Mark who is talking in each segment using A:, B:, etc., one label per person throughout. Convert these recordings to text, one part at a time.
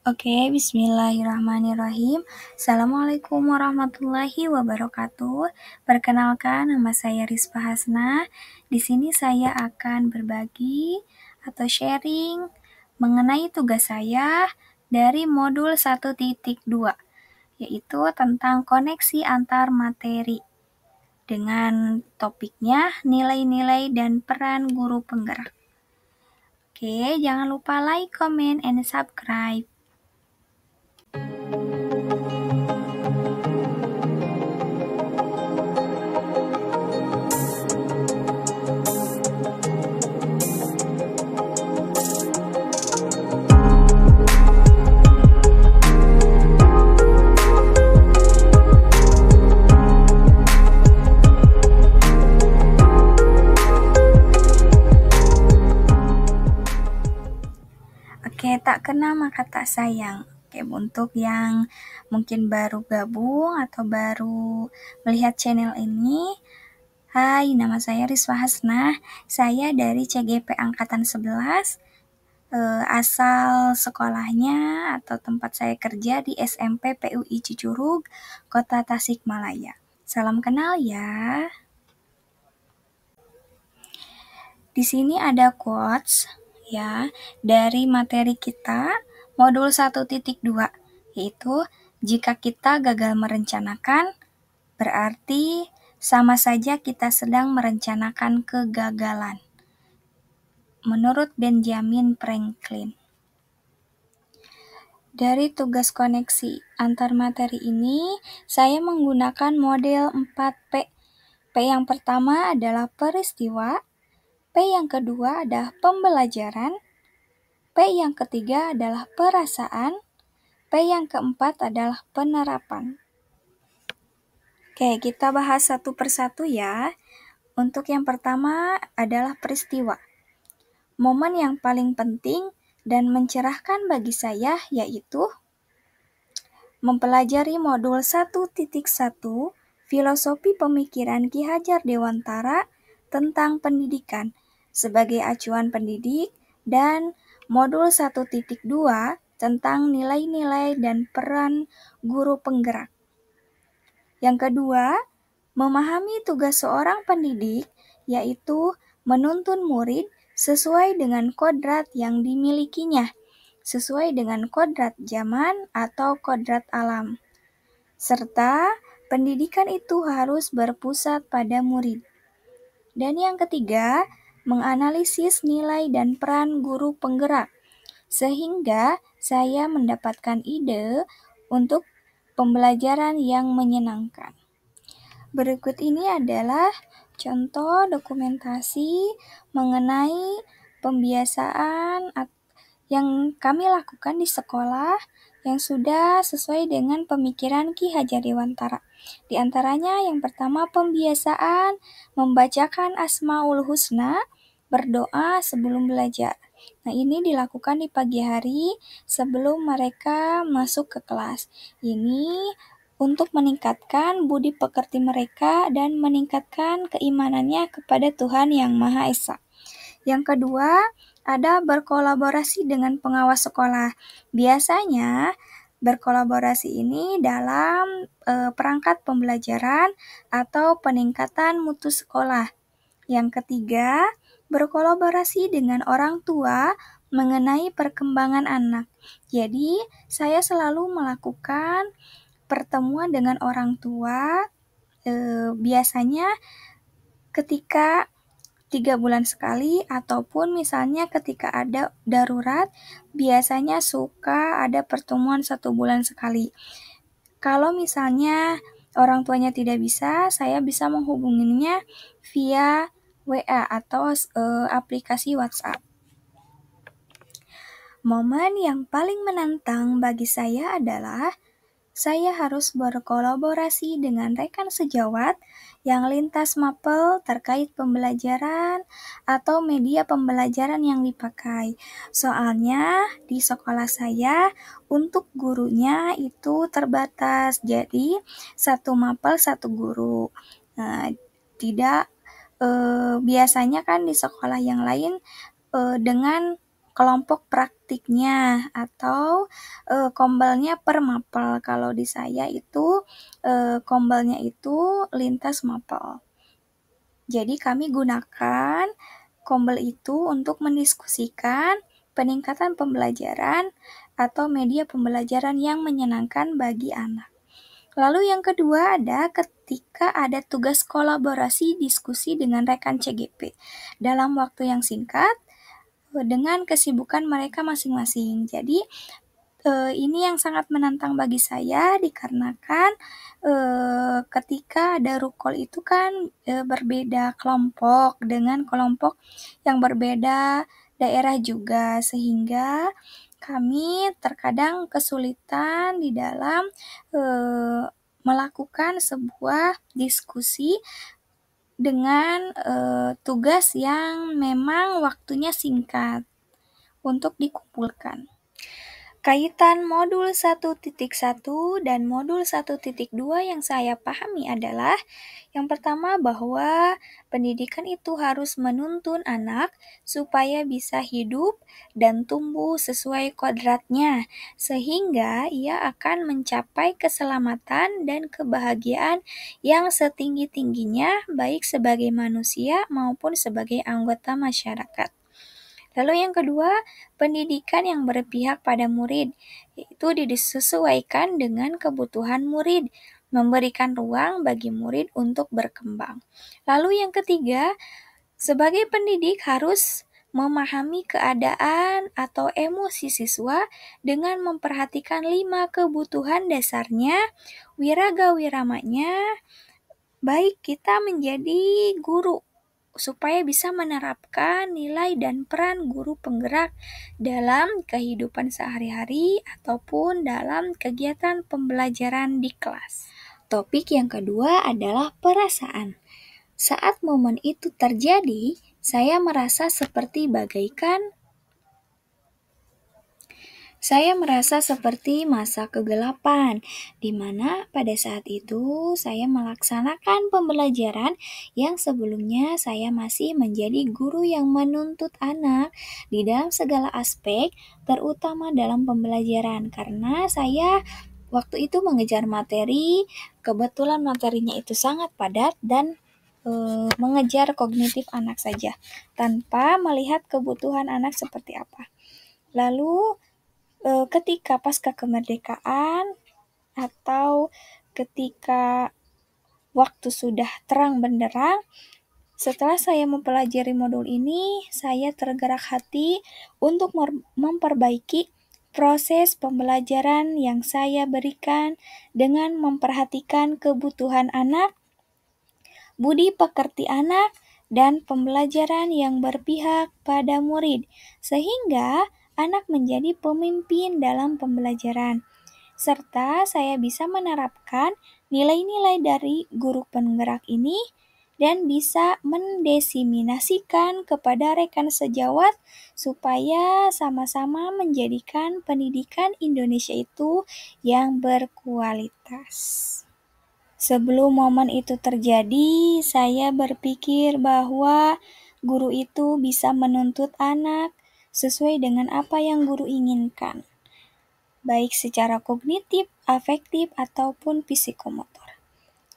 A: Oke, bismillahirrahmanirrahim. Assalamualaikum warahmatullahi wabarakatuh. Perkenalkan, nama saya Rizfa Hasnah. Di sini saya akan berbagi atau sharing mengenai tugas saya dari modul 1.2, yaitu tentang koneksi antar materi dengan topiknya nilai-nilai dan peran guru penggerak. Oke, jangan lupa like, comment, and subscribe. Oke, tak kenal maka tak sayang. Oke, untuk yang mungkin baru gabung atau baru melihat channel ini, hai, nama saya Rizfa Hasnah. Saya dari CGP Angkatan 11, asal sekolahnya atau tempat saya kerja di SMP PUI Cicurug, Kota Tasikmalaya. Salam kenal ya. Di sini ada quotes ya dari materi kita modul 1.2, yaitu jika kita gagal merencanakan berarti sama saja kita sedang merencanakan kegagalan. Menurut Benjamin Franklin. Dari tugas koneksi antar materi ini, saya menggunakan model 4P. P yang pertama adalah peristiwa, P yang kedua adalah pembelajaran, P yang ketiga adalah perasaan, P yang keempat adalah penerapan. Oke, kita bahas satu persatu ya. Untuk yang pertama adalah peristiwa. Momen yang paling penting dan mencerahkan bagi saya yaitu mempelajari modul 1.1 Filosofi Pemikiran Ki Hajar Dewantara tentang pendidikan sebagai acuan pendidik dan modul 1.2 tentang nilai-nilai dan peran guru penggerak. Yang kedua, memahami tugas seorang pendidik yaitu menuntun murid sesuai dengan kodrat yang dimilikinya, sesuai dengan kodrat zaman atau kodrat alam. Serta pendidikan itu harus berpusat pada murid. Dan yang ketiga, menganalisis nilai dan peran guru penggerak, sehingga saya mendapatkan ide untuk pembelajaran yang menyenangkan. Berikut ini adalah contoh dokumentasi mengenai pembiasaan yang kami lakukan di sekolah yang sudah sesuai dengan pemikiran Ki Hajar Dewantara. Di antaranya yang pertama pembiasaan membacakan Asmaul Husna, berdoa sebelum belajar. Nah, ini dilakukan di pagi hari sebelum mereka masuk ke kelas. Ini untuk meningkatkan budi pekerti mereka dan meningkatkan keimanannya kepada Tuhan Yang Maha Esa. Yang kedua, ada berkolaborasi dengan pengawas sekolah. Biasanya berkolaborasi ini dalam perangkat pembelajaran atau peningkatan mutu sekolah. Yang ketiga, berkolaborasi dengan orang tua mengenai perkembangan anak. Jadi, saya selalu melakukan pertemuan dengan orang tua, biasanya ketika 3 bulan sekali, ataupun misalnya ketika ada darurat, biasanya suka ada pertemuan 1 bulan sekali. Kalau misalnya orang tuanya tidak bisa, saya bisa menghubunginya via WA atau aplikasi WhatsApp. Momen yang paling menantang bagi saya adalah saya harus berkolaborasi dengan rekan sejawat yang lintas mapel terkait pembelajaran atau media pembelajaran yang dipakai. Soalnya di sekolah saya untuk gurunya itu terbatas, jadi satu mapel satu guru. Nah, tidak biasanya kan di sekolah yang lain dengan kelompok praktiknya atau kombelnya per mapel. Kalau di saya itu kombelnya itu lintas mapel. Jadi kami gunakan kombel itu untuk mendiskusikan peningkatan pembelajaran atau media pembelajaran yang menyenangkan bagi anak. Lalu yang kedua ada ketika ada tugas kolaborasi diskusi dengan rekan CGP dalam waktu yang singkat dengan kesibukan mereka masing-masing. Jadi ini yang sangat menantang bagi saya dikarenakan ketika ada rukol itu kan berbeda kelompok dengan kelompok yang berbeda daerah juga, sehingga kami terkadang kesulitan di dalam melakukan sebuah diskusi dengan tugas yang memang waktunya singkat untuk dikumpulkan. Kaitan modul 1.1 dan modul 1.2 yang saya pahami adalah yang pertama bahwa pendidikan itu harus menuntun anak supaya bisa hidup dan tumbuh sesuai kodratnya sehingga ia akan mencapai keselamatan dan kebahagiaan yang setinggi-tingginya baik sebagai manusia maupun sebagai anggota masyarakat. Lalu yang kedua, pendidikan yang berpihak pada murid, yaitu disesuaikan dengan kebutuhan murid, memberikan ruang bagi murid untuk berkembang. Lalu yang ketiga, sebagai pendidik harus memahami keadaan atau emosi siswa dengan memperhatikan 5 kebutuhan dasarnya, wiraga-wiramanya, baik kita menjadi guru supaya bisa menerapkan nilai dan peran guru penggerak dalam kehidupan sehari-hari ataupun dalam kegiatan pembelajaran di kelas. Topik yang kedua adalah perasaan. Saat momen itu terjadi, saya merasa seperti masa kegelapan, di mana pada saat itu saya melaksanakan pembelajaran yang sebelumnya saya masih menjadi guru yang menuntut anak di dalam segala aspek, terutama dalam pembelajaran, karena saya waktu itu mengejar materi, kebetulan materinya itu sangat padat dan mengejar kognitif anak saja, tanpa melihat kebutuhan anak seperti apa. Lalu ketika pasca kemerdekaan atau ketika waktu sudah terang benderang, setelah saya mempelajari modul ini, saya tergerak hati untuk memperbaiki proses pembelajaran yang saya berikan dengan memperhatikan kebutuhan anak, budi pekerti anak, dan pembelajaran yang berpihak pada murid, sehingga anak menjadi pemimpin dalam pembelajaran, serta saya bisa menerapkan nilai-nilai dari guru penggerak ini dan bisa mendesiminasikan kepada rekan sejawat supaya sama-sama menjadikan pendidikan Indonesia itu yang berkualitas. Sebelum momen itu terjadi, saya berpikir bahwa guru itu bisa menuntut anak sesuai dengan apa yang guru inginkan, baik secara kognitif, afektif, ataupun psikomotor.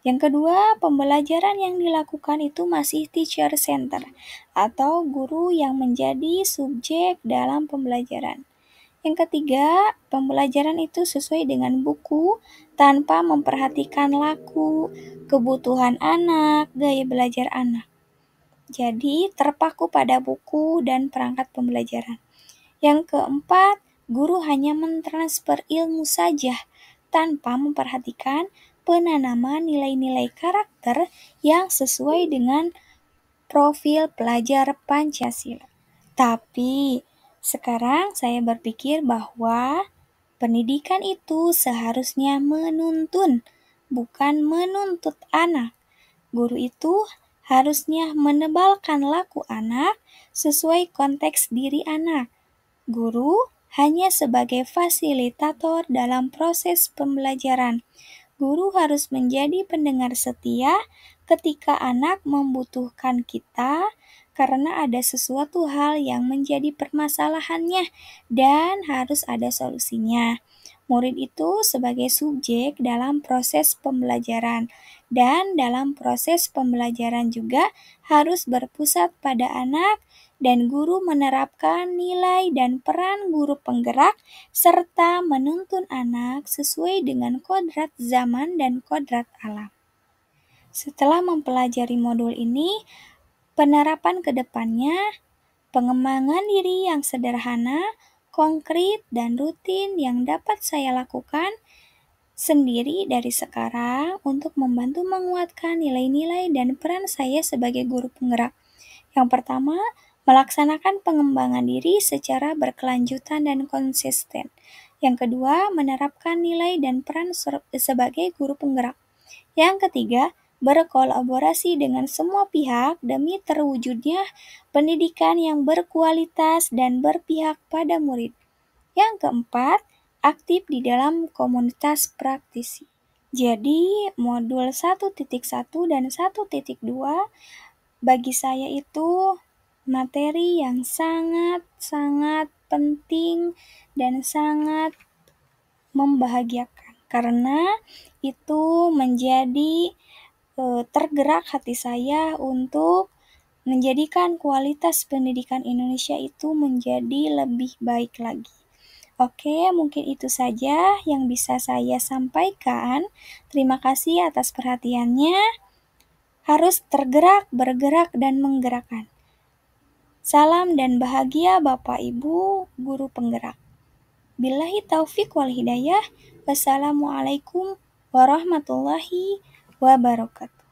A: Yang kedua, pembelajaran yang dilakukan itu masih teacher center, atau guru yang menjadi subjek dalam pembelajaran. Yang ketiga, pembelajaran itu sesuai dengan buku tanpa memperhatikan laku, kebutuhan anak, gaya belajar anak. Jadi, terpaku pada buku dan perangkat pembelajaran. Yang keempat, guru hanya mentransfer ilmu saja tanpa memperhatikan penanaman nilai-nilai karakter yang sesuai dengan profil pelajar Pancasila. Tapi, sekarang saya berpikir bahwa pendidikan itu seharusnya menuntun, bukan menuntut anak. Guru itu harusnya menebalkan laku anak sesuai konteks diri anak. Guru hanya sebagai fasilitator dalam proses pembelajaran. Guru harus menjadi pendengar setia ketika anak membutuhkan kita karena ada sesuatu hal yang menjadi permasalahannya dan harus ada solusinya. Murid itu sebagai subjek dalam proses pembelajaran, dan dalam proses pembelajaran juga harus berpusat pada anak, dan guru menerapkan nilai dan peran guru penggerak serta menuntun anak sesuai dengan kodrat zaman dan kodrat alam. Setelah mempelajari modul ini, penerapan ke depannya, pengembangan diri yang sederhana, konkret, dan rutin yang dapat saya lakukan sendiri dari sekarang untuk membantu menguatkan nilai-nilai dan peran saya sebagai guru penggerak. Yang pertama, melaksanakan pengembangan diri secara berkelanjutan dan konsisten. Yang kedua, menerapkan nilai dan peran sebagai guru penggerak. Yang ketiga, berkolaborasi dengan semua pihak demi terwujudnya pendidikan yang berkualitas dan berpihak pada murid. Yang keempat, aktif di dalam komunitas praktisi. Jadi, modul 1.1 dan 1.2 bagi saya itu materi yang sangat-sangat penting dan sangat membahagiakan, karena itu menjadi tergerak hati saya untuk menjadikan kualitas pendidikan Indonesia itu menjadi lebih baik lagi. Oke, mungkin itu saja yang bisa saya sampaikan. Terima kasih atas perhatiannya. Harus tergerak, bergerak, dan menggerakkan. Salam dan bahagia Bapak Ibu Guru Penggerak. Billahi taufik wal hidayah. Wassalamualaikum warahmatullahi wabarakatuh.